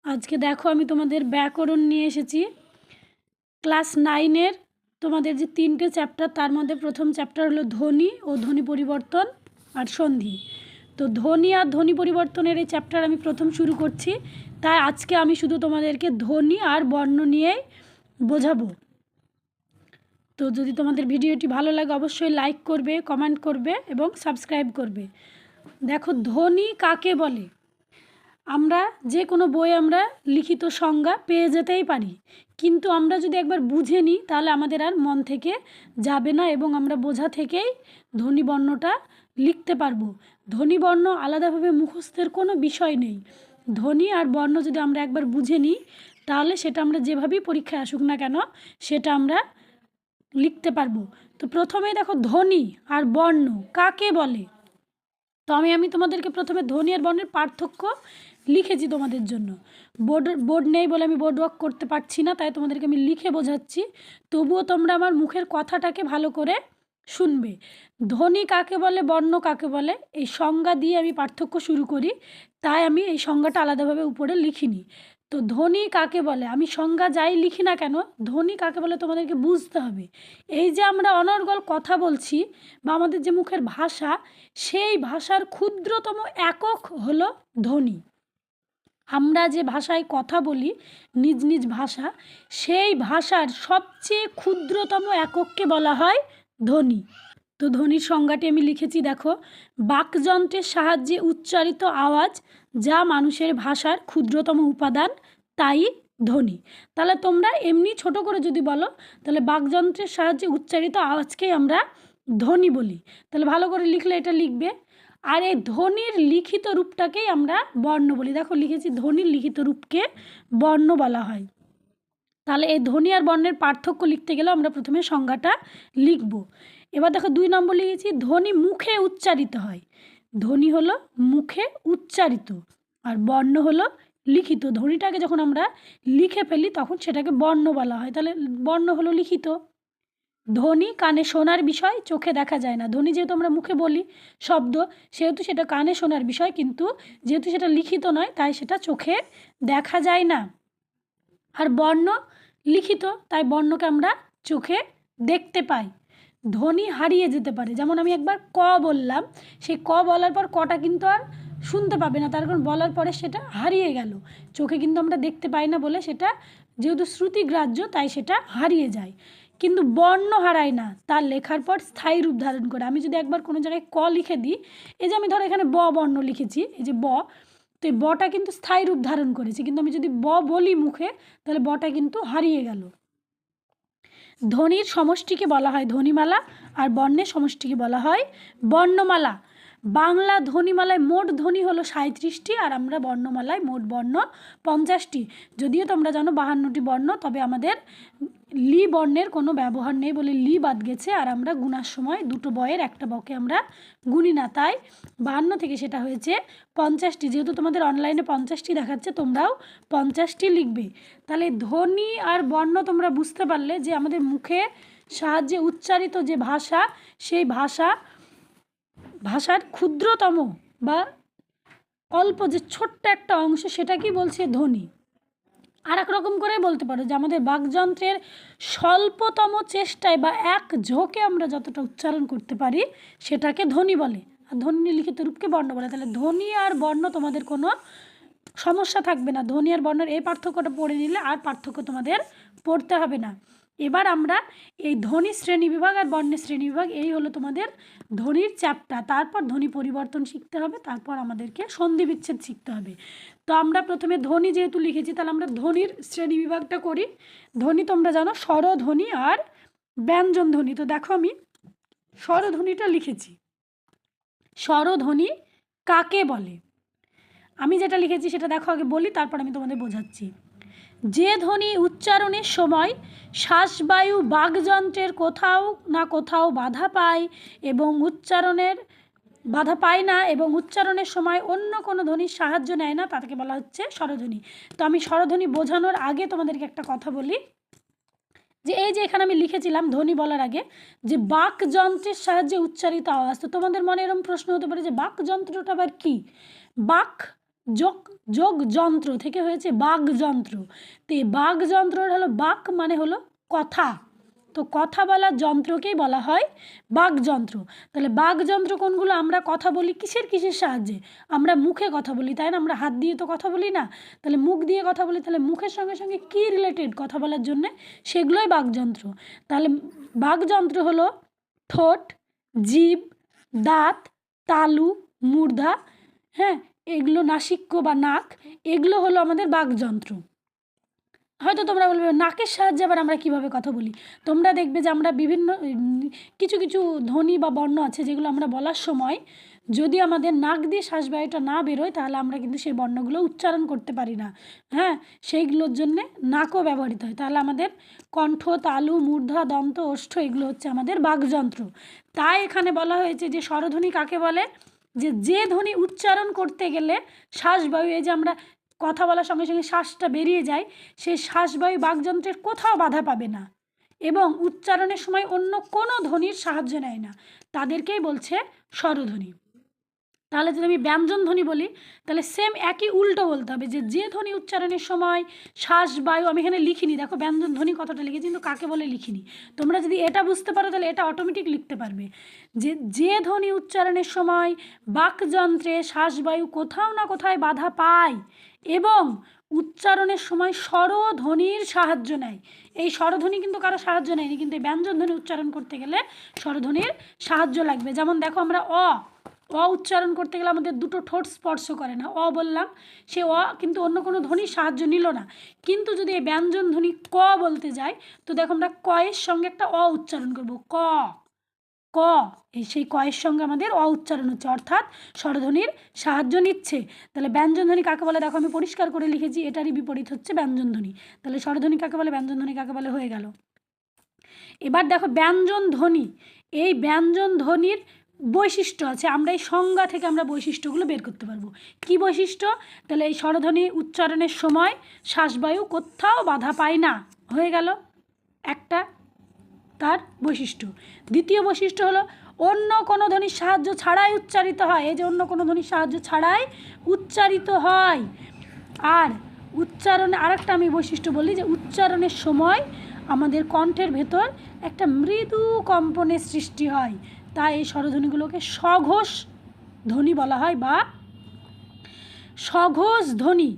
আজকে দেখো আমি তোমাদের ব্যাকরণ নিয়ে এসেছি। ক্লাস 9-এর তোমাদের যে 3টে চ্যাপ্টার, তার মধ্যে প্রথম চ্যাপ্টার হলো ধ্বনি ও ধ্বনি পরিবর্তন আর সন্ধি। তো ধ্বনি আর ধ্বনি পরিবর্তনের এই চ্যাপ্টার আমি প্রথম শুরু করছি, তাই আজকে আমি শুধু তোমাদেরকে ধ্বনি আর বর্ণ নিয়েই বোঝাবো। তো যদি তোমাদের ভিডিওটি ভালো লাগে অবশ্যই লাইক করবে, কমেন্ট করবে এবং সাবস্ক্রাইব করবে। দেখো, ধ্বনি কাকে বলে? আমরা যে কোনো বই আমরা লিখিত সংজ্ঞা পেয়ে যেতেই পারি, কিন্তু আমরা যদি একবার বুঝে নিই তাহলে আমাদের আর মন থেকে যাবে না এবং আমরা বোঝা থেকেই ধ্বনিবর্ণটা লিখতে পারবো। ধ্বনিবর্ণ আলাদাভাবে মুখস্থের কোনো বিষয় নেই। ধ্বনি আর বর্ণ যদি আমরা একবার বুঝে নিই তাহলে সেটা আমরা যেভাবেই পরীক্ষায় আসুক না কেন সেটা আমরা লিখতে পারবো। তো প্রথমেই দেখো, ধ্বনি আর বর্ণ কাকে বলে। তো আমি তোমাদেরকে প্রথমে ধ্বনি আর বর্ণের পার্থক্য লিখেছি তোমাদের জন্য। বোর্ড নেই বলে আমি বোর্ড ওয়ার্ক করতে পারছি না, তাই তোমাদেরকে আমি লিখে বোঝাচ্ছি। তবুও তোমরা আমার মুখের কথাটাকে ভালো করে শুনবে। ধ্বনি কাকে বলে, বর্ণ কাকে বলে, এই সংজ্ঞা দিয়ে আমি পার্থক্য শুরু করি, তাই আমি এই সংজ্ঞাটা আলাদাভাবে উপরে লিখিনি। তো ধ্বনি কাকে বলে, আমি সংজ্ঞা যাই লিখি না কেন, ধ্বনি কাকে বলে তোমাদেরকে বুঝতে হবে। এই যে আমরা অনর্গল কথা বলছি বা আমাদের যে মুখের ভাষা, সেই ভাষার ক্ষুদ্রতম একক হলো ধ্বনি। আমরা যে ভাষায় কথা বলি, নিজ নিজ ভাষা, সেই ভাষার সবচেয়ে ক্ষুদ্রতম একককে বলা হয় ধ্বনি। তো ধ্বনির সংজ্ঞাটি আমি লিখেছি, দেখো, বাকযন্ত্রের সাহায্যে উচ্চারিত আওয়াজ যা মানুষের ভাষার ক্ষুদ্রতম উপাদান, তাই ধ্বনি। তাহলে তোমরা এমনি ছোট করে যদি বলো তাহলে বাকযন্ত্রের সাহায্যে উচ্চারিত আওয়াজকেই আমরা ধ্বনি বলি। তাহলে ভালো করে লিখলে এটা লিখবে। আর এই ধ্বনির লিখিত রূপটাকেই আমরা বর্ণ বলি। দেখো লিখেছি, ধ্বনির লিখিত রূপকে বর্ণ বলা হয়। তাহলে এই ধ্বনি আর বর্ণের পার্থক্য লিখতে গেলে আমরা প্রথমে সংজ্ঞাটা লিখব। এবার দেখো 2 নম্বর লিখেছি, ধ্বনি মুখে উচ্চারিত হয়। ধ্বনি হলো মুখে উচ্চারিত আর বর্ণ হলো লিখিত। ধ্বনিটাকে যখন আমরা লিখে ফেলি তখন সেটাকে বর্ণ বলা হয়। তাহলে বর্ণ হলো লিখিত। ধ্বনি কানে শোনার বিষয়, চোখে দেখা যায় না। ধ্বনি যেহেতু আমরা মুখে বলি শব্দ, সেহেতু সেটা কানে শোনার বিষয়, কিন্তু যেহেতু সেটা লিখিত নয় তাই সেটা চোখে দেখা যায় না। আর বর্ণ লিখিত, তাই বর্ণকে আমরা চোখে দেখতে পাই। ধ্বনি হারিয়ে যেতে পারে, যেমন আমি একবার ক বললাম, সেই ক বলার পর কটা কিন্তু আর শুনতে পাবে না, তার কারণ বলার পরে সেটা হারিয়ে গেল। চোখে কিন্তু আমরা দেখতে পাই না বলে সেটা যেহেতু শ্রুতিগ্রাহ্য তাই সেটা হারিয়ে যায়। কিন্তু বর্ণ হারায় না, তার লেখার পর স্থায়ী রূপ ধারণ করে। আমি যদি একবার কোনো জায়গায় ক লিখে দিই, এই যে আমি ধরো এখানে ব বর্ণ লিখেছি, এই যে ব, তো এই বটা কিন্তু স্থায়ী রূপ ধারণ করেছে, কিন্তু আমি যদি ব বলি মুখে তাহলে বটা কিন্তু হারিয়ে গেল। ধ্বনির সমষ্টিকে বলা হয় ধ্বনিমালা আর বর্ণের সমষ্টিকে বলা হয় বর্ণমালা। বাংলা ধ্বনিমালায় মোট ধ্বনি হলো 37টি আর আমরা বর্ণমালায় মোট বর্ণ 50টি। যদিও তোমরা জানো 52টি বর্ণ, তবে আমাদের লি বর্ণের কোনো ব্যবহার নেই বলে লি বাদ গেছে, আর আমরা গুনার সময় দুটো বয়ের একটা বকে আমরা গুনি না, তাই 52 থেকে সেটা হয়েছে 50টি। যেহেতু তোমাদের অনলাইনে 50টি দেখাচ্ছে, তোমরাও 50টি লিখবে। তাহলে ধ্বনি আর বর্ণ তোমরা বুঝতে পারলে যে আমাদের মুখে সাহায্যে উচ্চারিত যে ভাষা, সেই ভাষার ক্ষুদ্রতম বা অল্প যে ছোট্ট একটা অংশ, সেটাকেই বলছে ধ্বনি। আর এক রকম করে বলতে পারো যে আমাদের বাকযন্ত্রের স্বল্পতম চেষ্টায় বা এক ঝোঁকে আমরা যতটা উচ্চারণ করতে পারি সেটাকে ধ্বনি বলে, আর ধ্বনি লিখিত রূপকে বর্ণ বলে। তাহলে ধ্বনি আর বর্ণ তোমাদের কোনো সমস্যা থাকবে না। ধ্বনি আর বর্ণের এই পার্থক্যটা পড়ে নিলে আর পার্থক্য তোমাদের পড়তে হবে না। এবার আমরা এই ধ্বনি শ্রেণীবিভাগ আর বর্ণের শ্রেণীবিভাগ, এই হলো তোমাদের ধ্বনির চ্যাপ্টার। তারপর ধ্বনি পরিবর্তন শিখতে হবে, তারপর আমাদেরকে সন্ধি বিচ্ছেদ শিখতে হবে। তো আমরা প্রথমে ধ্বনি যেহেতু লিখেছি, তাহলে আমরা ধ্বনির শ্রেণীবিভাগটা করি। ধ্বনি তোমরা জানো স্বরধ্বনি আর ব্যঞ্জন ধ্বনি। তো দেখো আমি স্বরধ্বনিটা লিখেছি। স্বরধ্বনি কাকে বলে, আমি যেটা লিখেছি সেটা দেখো আগে বলি, তারপর আমি তোমাদের বোঝাচ্ছি। যে ধ্বনি উচ্চারণের সময় শ্বাসবায়ু বাকযন্ত্রের কোথাও না কোথাও বাধা পায় এবং উচ্চারণের সময় অন্য কোনো ধ্বনির সাহায্য নেয় না, তাকে বলা হচ্ছে স্বরধ্বনি। তো আমি স্বরধ্বনি বোঝানোর আগে তোমাদেরকে একটা কথা বলি, যে এই যে এখানে আমি লিখেছিলাম ধ্বনি বলার আগে যে বাকযন্ত্রের সাহায্যে উচ্চারিত আওয়াজ। তো তোমাদের মনে এরকম প্রশ্ন হতে পারে যে বাকযন্ত্রটা আবার কী। বাক যোগ যোগ যন্ত্র থেকে হয়েছে বাকযন্ত্র। তো এই বাকযন্ত্র হলো, বাক মানে হলো কথা, তো কথা বলার যন্ত্রকেই বলা হয় বাকযন্ত্র। তাহলে বাকযন্ত্র কোনগুলো? আমরা কথা বলি কিসের সাহায্যে? আমরা মুখে কথা বলি, তাই না? আমরা হাত দিয়ে তো কথা বলি না, তাহলে মুখ দিয়ে কথা বলি। তাহলে মুখের সঙ্গে সঙ্গে কী রিলেটেড কথা বলার জন্যে, সেগুলোই বাকযন্ত্র। তাহলে বাকযন্ত্র হলো ঠোঁট, জিভ, দাঁত, তালু, মূর্ধা, হ্যাঁ, এগুলো নাসিক্য বা নাক, এগুলো হলো আমাদের বাকযন্ত্র। হয়তো তোমরা বলবে নাকের সাহায্যে আবার আমরা কীভাবে কথা বলি। তোমরা দেখবে যে আমরা বিভিন্ন কিছু কিছু ধ্বনি বা বর্ণ আছে যেগুলো আমরা বলার সময় যদি আমাদের নাক দিয়ে শ্বাসবায়ুটা না বেরোয়, তাহলে আমরা কিন্তু সেই বর্ণগুলো উচ্চারণ করতে পারি না। হ্যাঁ, সেইগুলোর জন্যে নাকও ব্যবহৃত হয়। তাহলে আমাদের কণ্ঠ, তালু, মূর্ধা, দন্ত, ওষ্ঠ এগুলো হচ্ছে আমাদের বাকযন্ত্র। তাই এখানে বলা হয়েছে যে স্বরধ্বনি কাকে বলে? যে ধ্বনি উচ্চারণ করতে গেলে শ্বাসবায়ু, এই যে আমরা কথা বলার সঙ্গে সঙ্গে শ্বাসটা বেরিয়ে যায়, সেই শ্বাসবায়ু বাকযন্ত্রের কোথাও বাধা পাবে না এবং উচ্চারণের সময় অন্য কোনো ধ্বনির সাহায্য নেয় না, তাদেরকেই বলছে স্বরধ্বনি। তাহলে যদি আমি ব্যঞ্জন ধ্বনি বলি, তাহলে সেম একই উল্টো বলতে হবে, যে ধ্বনি উচ্চারণের সময় শ্বাসবায়ু, আমি এখানে লিখিনি, দেখো ব্যঞ্জন ধ্বনি কতটা লিখেছি কিন্তু কাকে বলে লিখিনি। তোমরা যদি এটা বুঝতে পারো তাহলে এটা অটোমেটিক লিখতে পারবে, যে ধ্বনি উচ্চারণের সময় বাকযন্ত্রে শ্বাসবায়ু কোথাও না কোথায় বাধা পায় এবং উচ্চারণের সময় স্বরধ্বনির সাহায্য নেয়। এই স্বরধ্বনি কিন্তু কারো সাহায্য নেয়নি, কিন্তু এই ব্যঞ্জন ধ্বনি উচ্চারণ করতে গেলে স্বরধ্বনির সাহায্য লাগবে। যেমন দেখো আমরা উচ্চারণ করতে গেলে আমাদের দুটো ঠোঁট স্পর্শ করে না, বললাম, সে কিন্তু অন্য কোনো ধ্বনির সাহায্য নিল না। কিন্তু যদি এই ব্যঞ্জন ধ্বনি ক বলতে যাই, তো দেখো আমরা কয়ের সঙ্গে একটা উচ্চারণ করব, ক ক, সেই কয়ের সঙ্গে আমাদের উচ্চারণ হচ্ছে, অর্থাৎ স্বরধ্বনির সাহায্য নিচ্ছে। তাহলে ব্যঞ্জন ধ্বনি কাকে বলে? দেখো আমি পরিষ্কার করে লিখেছি, এটারই বিপরীত হচ্ছে ব্যঞ্জন ধ্বনি। তাহলে স্বরধ্বনি কাকে বলে, ব্যঞ্জন ধ্বনি কাকে বলে হয়ে গেল। এবার দেখো ব্যঞ্জন ধ্বনি, এই ব্যঞ্জন ধ্বনির বৈশিষ্ট্য আছে, আমরা এই সংজ্ঞা থেকে আমরা বৈশিষ্ট্যগুলো বের করতে পারবো। কি বৈশিষ্ট্য? তাহলে এই স্বরধ্বনি উচ্চারণের সময় শ্বাসবায়ু কোথাও বাধা পায় না, হয়ে গেল একটা তার বৈশিষ্ট্য। দ্বিতীয় বৈশিষ্ট্য হলো অন্য কোনো ধ্বনির সাহায্য ছাড়াই উচ্চারিত হয়, এই যে অন্য কোনো ধ্বনির সাহায্য ছাড়াই উচ্চারিত হয়। আর উচ্চারণে আরেকটা আমি বৈশিষ্ট্য বলি, যে উচ্চারণের সময় আমাদের কণ্ঠের ভেতর একটা মৃদু কম্পনের সৃষ্টি হয়, তাই এই স্বরধ্বনিগুলোকে সঘোষ ধ্বনি বলা হয়, বা সঘোষ ধ্বনি,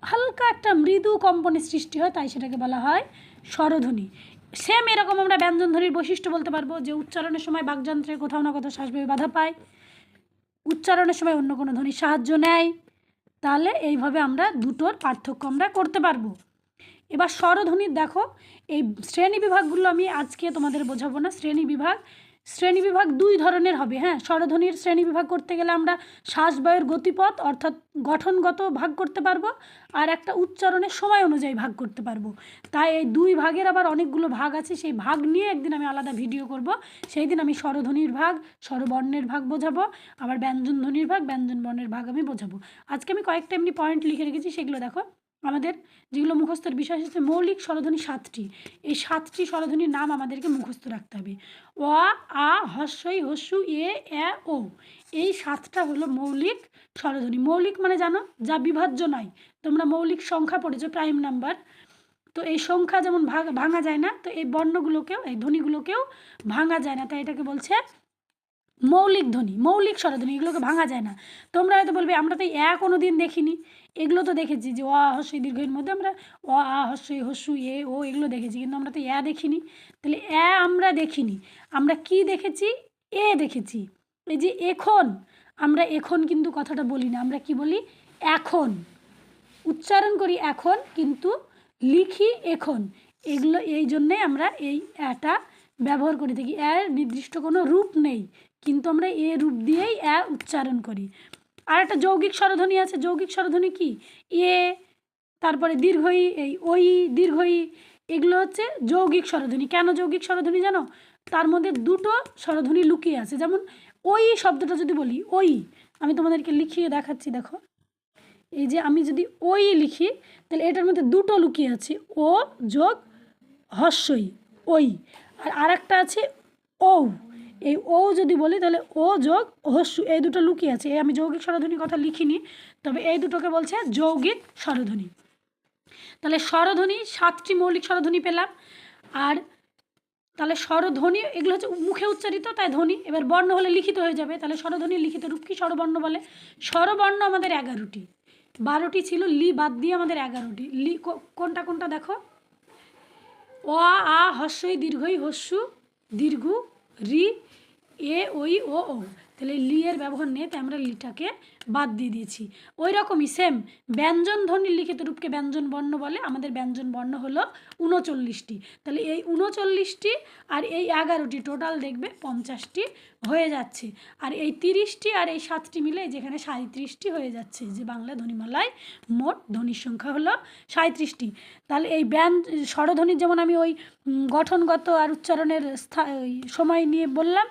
হালকা একটা মৃদু কম্পনের সৃষ্টি হয়, তাই সেটাকে বলা হয় স্বরধ্বনি। সেম এরকম আমরা ব্যঞ্জন ধ্বনির বৈশিষ্ট্য বলতে পারবো, যে উচ্চারণের সময় বাকযন্ত্রে কোথাও না কোথাও শ্বাসবায়ু বাধা পায়, উচ্চারণের সময় অন্য কোনো ধ্বনির সাহায্য নেয়। তাহলে এইভাবে আমরা দুটোর পার্থক্য আমরা করতে পারবো। এবার স্বরধ্বনির দেখো এই শ্রেণীবিভাগগুলো আমি আজকে তোমাদের বোঝাবো না। শ্রেণীবিভাগ দুই ধরনের হবে। হ্যাঁ, স্বরধ্বনির শ্রেণীবিভাগ করতে গেলে আমরা শ্বাসবায়ুর গতিপথ অর্থাৎ গঠনগত ভাগ করতে পারবো, আর একটা উচ্চারণের সময় অনুযায়ী ভাগ করতে পারবো। তাই এই দুই ভাগের আবার অনেকগুলো ভাগ আছে, সেই ভাগ নিয়ে একদিন আমি আলাদা ভিডিও করব। সেই দিন আমি স্বরধ্বনির ভাগ, স্বরবর্ণের ভাগ বোঝাবো, আবার ব্যঞ্জন ধ্বনির ভাগ, ব্যঞ্জন বর্ণের ভাগ আমি বোঝাবো। আজকে আমি কয়েকটা এমনি পয়েন্ট লিখে রেখেছি, সেগুলো দেখো। আমাদের যেগুলো মুখস্থের বিষয় হচ্ছে মৌলিক স্বরধ্বনি 7টি, এই 7টি স্বরধ্বনির নাম আমাদেরকে মুখস্থ রাখতে হবে। অ, আ, হস্যই, হস্যু, এ, ও, এই 7টা হলো মৌলিক স্বরধ্বনি। মৌলিক মানে জানো, যা বিভাজ্য নয়। তোমরা মৌলিক সংখ্যা পড়েছো, প্রাইম নাম্বার, তো এই সংখ্যা যেমন ভাঙা যায় না, তো এই বর্ণগুলোকেও, এই ধ্বনিগুলোকেও ভাঙা যায় না, তাই এটাকে বলছে মৌলিক ধ্বনি, মৌলিক স্বরধ্বনি, এগুলোকে ভাঙা যায় না। তোমরা হয়তো বলবে আমরা তো কোনো দিন দেখিনি, এগুলো তো দেখেছি যে অ হস্যই দীর্ঘের মধ্যে আমরা অ, আ, হস্যই, হস্যু, এ, ও এগুলো দেখেছি, কিন্তু আমরা তো দেখিনি। তাহলে আমরা দেখিনি, আমরা কি দেখেছি? দেখেছি। এই যে এখন, আমরা এখন কিন্তু কথাটা বলি না, আমরা কি বলি? এখন। উচ্চারণ করি এখন, কিন্তু লিখি এখন। এগুলো এই জন্যে আমরা এই এটা ব্যবহার করে থাকি। নির্দিষ্ট কোনো রূপ নেই, কিন্তু আমরা রূপ দিয়েই উচ্চারণ করি। আর একটা যৌগিক স্বরধ্বনি আছে। যৌগিক স্বরধ্বনি কি? তারপরে দীর্ঘই, ওই দীর্ঘই, এগুলো হচ্ছে যৌগিক স্বরধ্বনি। কেন যৌগিক স্বরধ্বনি জানো? তার মধ্যে দুটো স্বরধ্বনি লুকিয়ে আছে। যেমন ওই শব্দটা যদি বলি, আমি তোমাদেরকে লিখিয়ে দেখাচ্ছি, দেখো। এই যে আমি যদি ওই লিখি, তাহলে এটার মধ্যে দুটো লুকিয়ে আছে, ও যোগ হস্যই, ওই। আর আরেকটা আছে ও, এই ও যদি বলি তাহলে ও যোগ হস্যু, এই দুটো লুকিয়ে আছে। আমি যৌগিক স্বরধ্বনির কথা লিখিনি, তবে এই দুটোকে বলছে যৌগিক স্বরধ্বনি। তাহলে স্বরধ্বনি 7টি মৌলিক স্বরধ্বনি পেলাম। আর তাহলে স্বরধ্বনি এগুলো হচ্ছে মুখে উচ্চারিত, তাই ধ্বনি। এবার বর্ণ হলে লিখিত হয়ে যাবে, তাহলে স্বরধ্বনির লিখিত রূপ কি স্বরবর্ণ বলে। স্বরবর্ণ আমাদের 11টি, 12টি ছিল, লি বাদ দিয়ে আমাদের 11টি। লি কোনটা কোনটা দেখো, অ আ হস্যই দীর্ঘই হস্যু দীর্ঘ রি এ ওই ও ও। তাহলে লি এর ব্যবহার নেই, তাই আমরা লিটাকে বাদ দিয়ে দিয়েছি। ওই রকমই সেম ব্যঞ্জন ধ্বনির লিখিত রূপকে ব্যঞ্জন বর্ণ বলে। আমাদের ব্যঞ্জন বর্ণ হলো 39টি। তাহলে এই 39টি আর এই 11টি টোটাল দেখবে 50টি হয়ে যাচ্ছে। আর এই 30টি আর এই 7টি মিলে যেখানে 37টি হয়ে যাচ্ছে, যে বাংলা ধ্বনিমালায় মোট ধ্বনির সংখ্যা হলো 37টি। তাহলে এই স্বরধ্বনির যেমন আমি ওই গঠনগত আর উচ্চারণের সময় নিয়ে বললাম,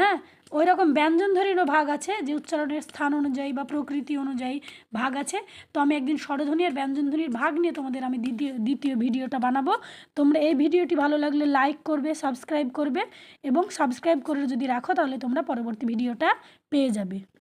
হ্যাঁ, ওই রকম ব্যঞ্জনধ্বনিরও ভাগ আছে, যে উচ্চারণের স্থান অনুযায়ী বা প্রকৃতি অনুযায়ী ভাগ আছে। তো আমি একদিন স্বরধ্বনি আর ব্যঞ্জনধ্বনির ভাগ নিয়ে তোমাদের আমি দ্বিতীয় ভিডিওটা বানাবো। তোমরা এই ভিডিওটি ভালো লাগলে লাইক করবে, সাবস্ক্রাইব করবে, এবং সাবস্ক্রাইব করে যদি রাখো তাহলে তোমরা পরবর্তী ভিডিওটা পেয়ে যাবে।